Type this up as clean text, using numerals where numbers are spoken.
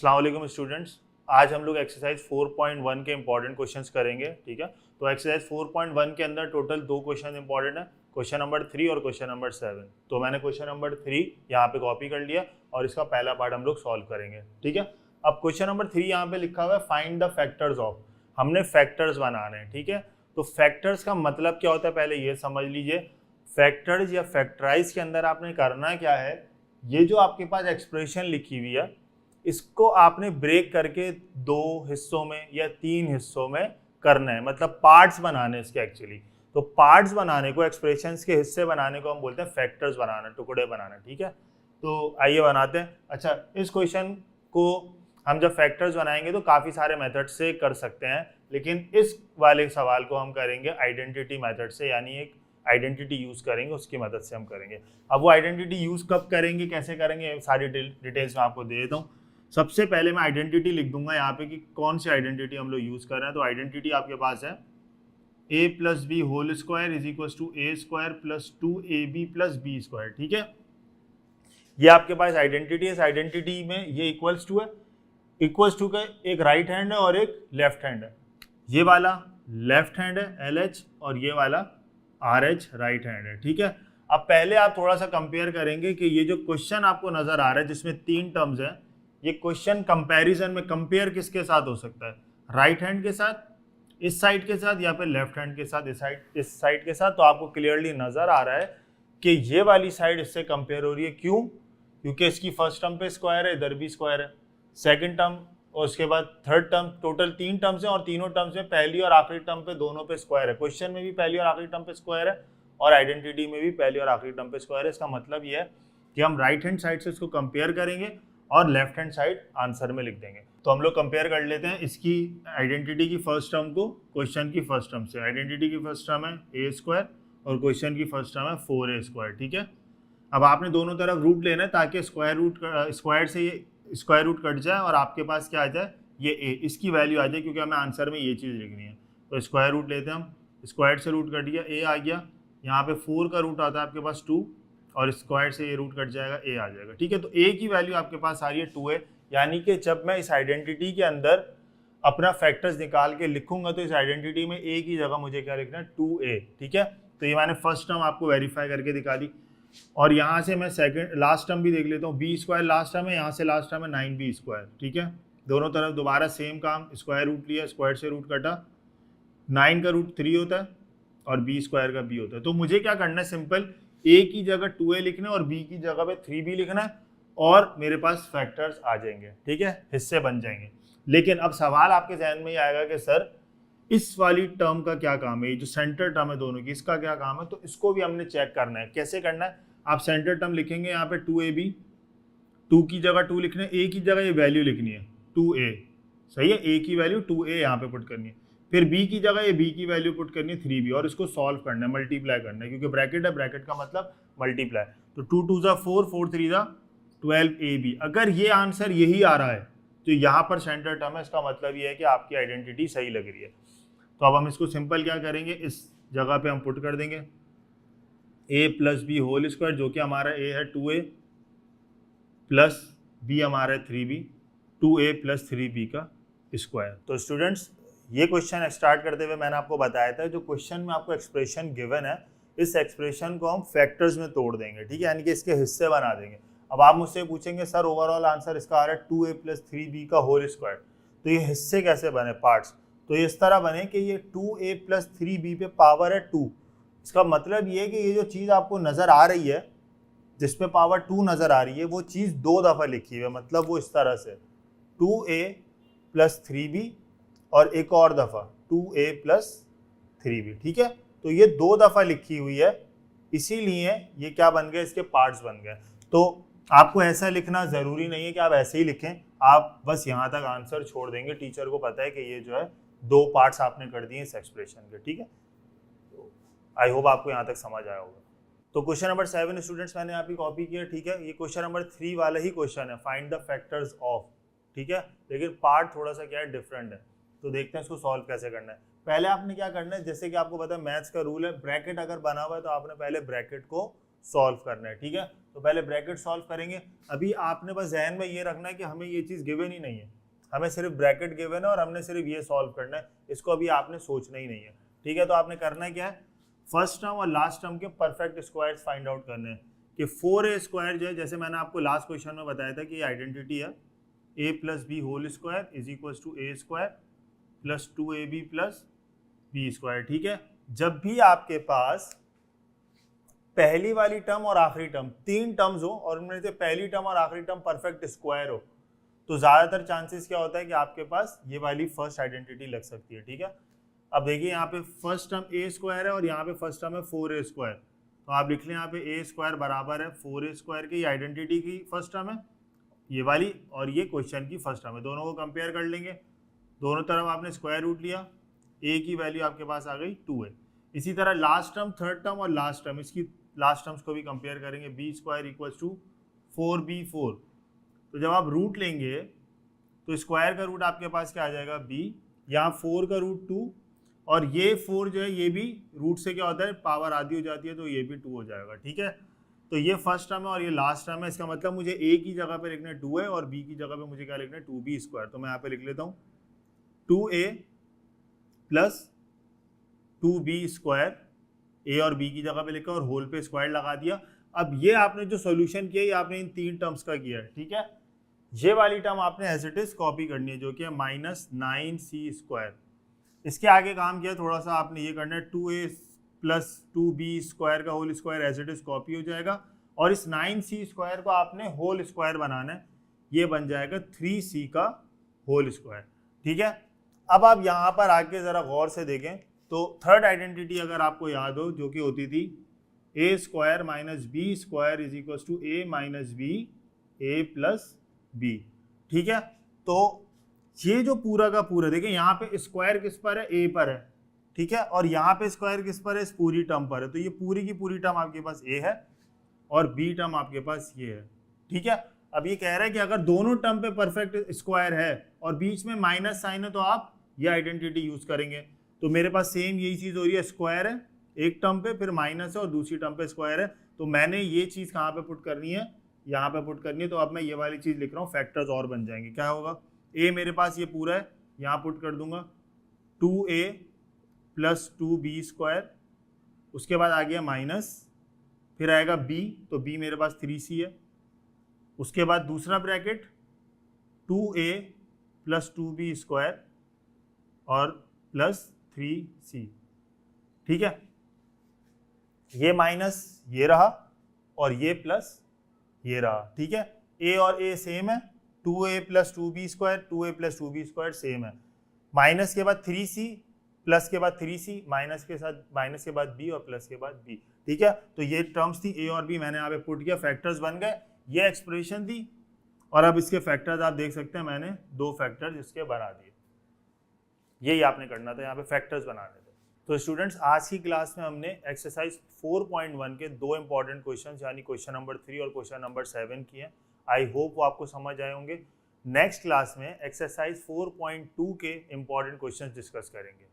अस्सलाम वालेकुम स्टूडेंट्स, आज हम लोग एक्सरसाइज 4.1 के इंपॉर्टेंट क्वेश्चंस करेंगे। ठीक है, तो एक्सरसाइज 4.1 के अंदर टोटल दो क्वेश्चन इंपॉर्टेंट है, क्वेश्चन नंबर 3 और क्वेश्चन नंबर 7। तो मैंने क्वेश्चन नंबर 3 यहाँ पे कॉपी कर लिया और इसका पहला पार्ट हम लोग सॉल्व करेंगे। ठीक है, अब क्वेश्चन नंबर 3 यहाँ पे लिखा हुआ है फाइंड द फैक्टर्स ऑफ। हमने फैक्टर्स बनाने हैं। ठीक है, तो फैक्टर्स का मतलब क्या होता है पहले ये समझ लीजिए। फैक्टर्स या फैक्टराइज के अंदर आपने करना क्या है, ये जो आपके पास एक्सप्रेशन लिखी हुई है इसको आपने ब्रेक करके दो हिस्सों में या तीन हिस्सों में करना है, मतलब पार्ट्स बनाने इसके एक्चुअली। तो पार्ट्स बनाने को, एक्सप्रेशंस के हिस्से बनाने को हम बोलते हैं फैक्टर्स बनाना, टुकड़े बनाना। ठीक है, तो आइए बनाते हैं। अच्छा, इस क्वेश्चन को हम जब फैक्टर्स बनाएंगे तो काफ़ी सारे मेथड से कर सकते हैं, लेकिन इस वाले सवाल को हम करेंगे आइडेंटिटी मेथड से, यानी एक आइडेंटिटी यूज़ करेंगे, उसकी मदद से हम करेंगे। अब वो आइडेंटिटी यूज़ कब करेंगे, कैसे करेंगे, सारी डिटेल्स मैं आपको दे देता हूँ। सबसे पहले मैं आइडेंटिटी लिख दूंगा यहाँ पे कि कौन सी आइडेंटिटी हम लोग यूज़ कर रहे हैं। तो आइडेंटिटी आपके पास है a plus B whole square is equal to A square plus 2ab plus B square. ठीक है, ये आपके पास आइडेंटिटी है। इस आइडेंटिटी में ये इक्वल्स टू है, इक्वल्स टू का एक राइट हैंड है और एक लेफ्ट हैंड है। ये वाला लेफ्ट हैंड है LH और ये वाला RH राइट हैंड है। ठीक है, अब पहले आप थोड़ा सा कंपेयर करेंगे कि ये जो क्वेश्चन आपको नजर आ रहा है जिसमें तीन टर्म्स है, ये क्वेश्चन कंपैरिजन में कंपेयर किसके साथ हो सकता है, राइट हैंड के साथ इस साइड के साथ या फिर लेफ्ट हैंड के साथ इस साइड के साथ। तो आपको क्लियरली नजर आ रहा है कि ये वाली साइड इससे कंपेयर हो रही है। क्यों? क्योंकि इसकी फर्स्ट टर्म पे स्क्वायर है, इधर भी स्क्वायर है, सेकंड टर्म और उसके बाद थर्ड टर्म, टोटल तीन टर्म्स हैं और तीनों टर्म्स में पहली और आखिरी टर्म पे दोनों पे स्क्वायर है। क्वेश्चन में भी पहली और आखिरी टर्म पे स्क्वायर है और आइडेंटिटी में भी पहली और आखिरी टर्म पे स्क्वायर है। इसका मतलब ये है कि हम राइट हैंड साइड से इसको कंपेयर करेंगे और लेफ्ट हैंड साइड आंसर में लिख देंगे। तो हम लोग कंपेयर कर लेते हैं इसकी आइडेंटिटी की फर्स्ट टर्म को क्वेश्चन की फर्स्ट टर्म से। आइडेंटिटी की फर्स्ट टर्म है ए स्क्वायर और क्वेश्चन की फर्स्ट टर्म है 4a स्क्वायर। ठीक है, अब आपने दोनों तरफ रूट लेना है ताकि स्क्वायर से ये स्क्वायर रूट कट जाए और आपके पास क्या आ जाए, ये a, इसकी वैल्यू आ जाए, क्योंकि हमें आंसर में ये चीज़ लिखनी है। तो स्क्वायर रूट लेते हैं हम, स्क्वायर से रूट कट गया, a आ गया, यहाँ पे 4 का रूट आता है आपके पास 2 और स्क्वायर से ये रूट कट जाएगा, a आ जाएगा। ठीक है, तो a की वैल्यू आपके पास आ रही है 2a, यानी कि जब मैं इस आइडेंटिटी के अंदर अपना फैक्टर्स निकाल के लिखूंगा तो इस आइडेंटिटी में a की जगह मुझे क्या लिखना है, 2a। ठीक है, तो ये मैंने फर्स्ट टर्म आपको वेरीफाई करके दिखा दी और यहाँ से मैं सेकंड लास्ट टर्म भी देख लेता हूँ। बी स्क्वायर लास्ट टर्म है, यहाँ से लास्ट टर्म है 9b स्क्वायर। ठीक है, दोनों तरफ दोबारा सेम काम, स्क्वायर रूट लिया, स्क्वायर से रूट कटा, 9 का रूट 3 होता है और b स्क्वायर का b होता है। तो मुझे क्या करना है, सिंपल a की जगह 2a लिखना है और b की जगह पे 3b लिखना है और मेरे पास फैक्टर्स आ जाएंगे। ठीक है, हिस्से बन जाएंगे। लेकिन अब सवाल आपके जहन में ये आएगा कि सर इस वाली टर्म का क्या काम है, ये जो सेंटर टर्म है दोनों की, इसका क्या काम है। तो इसको भी हमने चेक करना है। कैसे करना है, आप सेंटर टर्म लिखेंगे यहाँ पे 2ab, 2 की जगह 2 लिखना है, a की जगह ये वैल्यू लिखनी है 2a। सही है, a की वैल्यू 2a यहाँ पे पुट करनी है, फिर b की जगह ये b की वैल्यू पुट करनी है 3b और इसको सॉल्व करना है, मल्टीप्लाई करना है, क्योंकि ब्रैकेट है, ब्रैकेट का मतलब मल्टीप्लाई। तो 2 2 जा 4, 4 3 जा 12ab। अगर ये आंसर यही आ रहा है तो यहाँ पर सेंटर टर्म है, इसका मतलब ये है कि आपकी आइडेंटिटी सही लग रही है। तो अब हम इसको सिंपल क्या करेंगे, इस जगह पे हम पुट कर देंगे a plus B whole square, जो कि हमारा a है 2a प्लस b हमारा है 3b, 2a प्लस 3b का स्क्वायर। तो स्टूडेंट्स, ये क्वेश्चन स्टार्ट करते हुए मैंने आपको बताया था जो क्वेश्चन में आपको एक्सप्रेशन गिवन है, इस एक्सप्रेशन को हम फैक्टर्स में तोड़ देंगे। ठीक है, यानी कि इसके हिस्से बना देंगे। अब आप मुझसे पूछेंगे सर ओवरऑल आंसर इसका आ रहा है 2a प्लस 3b का होल स्क्वायर, तो ये हिस्से कैसे बने, पार्ट्स। तो ये इस तरह बने कि ये 2a प्लस 3b पे पावर है 2। इसका मतलब ये है कि ये जो चीज़ आपको नज़र आ रही है जिसपे पावर 2 नज़र आ रही है, वो चीज़ 2 दफ़ा लिखी हुई है, मतलब वो इस तरह से 2a प्लस 3b और एक और दफ़ा 2a प्लस 3b। ठीक है, तो ये 2 दफ़ा लिखी हुई है, इसीलिए ये क्या बन गए, इसके पार्ट्स बन गए। तो आपको ऐसा लिखना ज़रूरी नहीं है कि आप ऐसे ही लिखें, आप बस यहाँ तक आंसर छोड़ देंगे, टीचर को पता है कि ये जो है 2 पार्ट्स आपने कर दिए इस एक्सप्रेशन के। ठीक है, तो आई होप आपको यहाँ तक समझ आया होगा। तो क्वेश्चन नंबर 7 स्टूडेंट्स मैंने यहाँ पे कॉपी किया। ठीक है, ये क्वेश्चन नंबर 3 वाला ही क्वेश्चन है, फाइंड द फैक्टर्स ऑफ। ठीक है, लेकिन पार्ट थोड़ा सा क्या है, डिफरेंट है। तो देखते हैं इसको सॉल्व कैसे करना है। पहले आपने क्या करना है, जैसे कि आपको पता है मैथ्स का रूल है, ब्रैकेट अगर बना हुआ है तो आपने पहले ब्रैकेट को सॉल्व करना है, ठीक है। तो पहले ब्रैकेट सॉल्व करेंगे। अभी आपने बस ध्यान में ये रखना है कि हमें ये चीज़ गिवन ही नहीं है, हमें सिर्फ ब्रैकेट गिवन है और हमने सिर्फ ये सॉल्व करना है, इसको अभी आपने सोचना ही नहीं है, ठीक है। तो आपने करना है क्या है, फर्स्ट टर्म और लास्ट टर्म के परफेक्ट स्क्वायर्स फाइंड आउट करने हैं कि 4a स्क्वायर जो है, जैसे मैंने आपको लास्ट क्वेश्चन में बताया था कि ये आइडेंटिटी है a plus B whole square is equal to A square plus 2ab plus B square, ठीक है। जब भी आपके पास पहली वाली टर्म और आखिरी टर्म, तीन टर्म्स हो और उनमें से पहली टर्म और आखिरी टर्म परफेक्ट स्क्वायर हो, तो ज्यादातर चांसेस क्या होता है कि आपके पास ये वाली फर्स्ट आइडेंटिटी लग सकती है, ठीक है। अब देखिए यहाँ पे फर्स्ट टर्म ए स्क्वायर है और यहाँ पे फर्स्ट टर्म है 4a स्क्वायर, तो आप लिख लें यहाँ पे ए स्क्वायर बराबर है 4a स्क्वायर की आइडेंटिटी की फर्स्ट टर्म है ये वाली, और ये क्वेश्चन की फर्स्ट टर्म है। दोनों को कंपेयर कर लेंगे, दोनों तरफ आपने स्क्वायर रूट लिया, ए की वैल्यू आपके पास आ गई 2 है। इसी तरह लास्ट टर्म, थर्ड टर्म और लास्ट टर्म, इसकी लास्ट टर्म्स को भी कंपेयर करेंगे, B square equals to 4b4। तो जब आप रूट लेंगे तो स्क्वायर का रूट आपके पास क्या आ जाएगा b, यहाँ 4 का रूट 2, और ये 4 जो है ये भी रूट से क्या होता है पावर आधी हो जाती है, तो ये भी 2 हो जाएगा, ठीक है। तो ये फर्स्ट टर्म है और ये लास्ट टर्म है, इसका मतलब मुझे a की जगह पे लिखना है 2 है और b की जगह पे मुझे क्या लिखना है 2b स्क्वायर। तो मैं यहाँ पे लिख लेता हूँ 2a प्लस 2b स्क्वायर, ए और बी की जगह पे लिखा और होल पे स्क्वायर लगा दिया। अब ये आपने जो सॉल्यूशन किया ये आपने इन तीन टर्म्स का किया है, ठीक है। ये वाली टर्म आपने एज इट इज कॉपी करनी है जो कि है -9c स्क्वायर। इसके आगे काम किया थोड़ा सा आपने ये करना है 2a प्लस 2b स्क्वायर का whole square as it is copy हो जाएगा, और इस 9c स्क्वायर को आपने होल स्क्वायर बनाना है, ये बन जाएगा 3c का होल स्क्वायर, ठीक है। अब आप यहाँ पर आके जरा गौर से देखें तो थर्ड आइडेंटिटी अगर आपको याद हो जो कि होती थी A square minus B square is equal to A minus B A plus B, ठीक है। तो ये जो पूरा का पूरा देखें यहाँ पे स्क्वायर किस पर है, ए पर है, ठीक है, और यहाँ पे स्क्वायर किस पर है, इस पूरी टर्म पर है। तो ये पूरी की पूरी टर्म आपके पास ए है और बी टर्म आपके पास ये है, ठीक है। अब ये कह रहा है कि अगर दोनों टर्म पे परफेक्ट स्क्वायर है और बीच में माइनस साइन है तो आप ये आइडेंटिटी यूज करेंगे। तो मेरे पास सेम यही चीज़ हो रही है, स्क्वायर है एक टर्म पे, फिर माइनस है और दूसरी टर्म पे स्क्वायर है, तो मैंने ये चीज़ कहाँ पे पुट करनी है, यहाँ पे पुट करनी है। तो अब मैं ये वाली चीज़ लिख रहा हूँ, फैक्टर्स और बन जाएंगे। क्या होगा, ए मेरे पास ये पूरा है, यहाँ पुट कर दूंगा 2a प्लस 2b स्क्वायर, उसके बाद आ गया माइनस, फिर आएगा b, तो b मेरे पास 3c है, उसके बाद दूसरा bracket 2a plus 2b square और प्लस 3c, ठीक है। ये माइनस ये रहा और ये प्लस ये रहा, ठीक है। a और a सेम है, 2a plus 2b square, 2a plus 2b square same है। माइनस के बाद 3c, प्लस के बाद 3c, माइनस के साथ माइनस के बाद b और प्लस के बाद b, ठीक है। तो ये टर्म्स थी a और b, मैंने यहाँ पे पुट किया, फैक्टर्स बन गए, ये एक्सप्रेशन थी। और अब इसके फैक्टर्स आप देख सकते हैं, मैंने 2 फैक्टर्स इसके बना दिए। यही आपने करना था, यहाँ पे फैक्टर्स बनाने थे। तो स्टूडेंट्स आज की क्लास में हमने एक्सरसाइज 4.1 के 2 इंपॉर्टेंट क्वेश्चंस यानी क्वेश्चन नंबर 3 और क्वेश्चन नंबर 7 किए हैं। आई होप वो आपको समझ आए होंगे। नेक्स्ट क्लास में एक्सरसाइज 4.2 के इंपॉर्टेंट क्वेश्चंस डिस्कस करेंगे।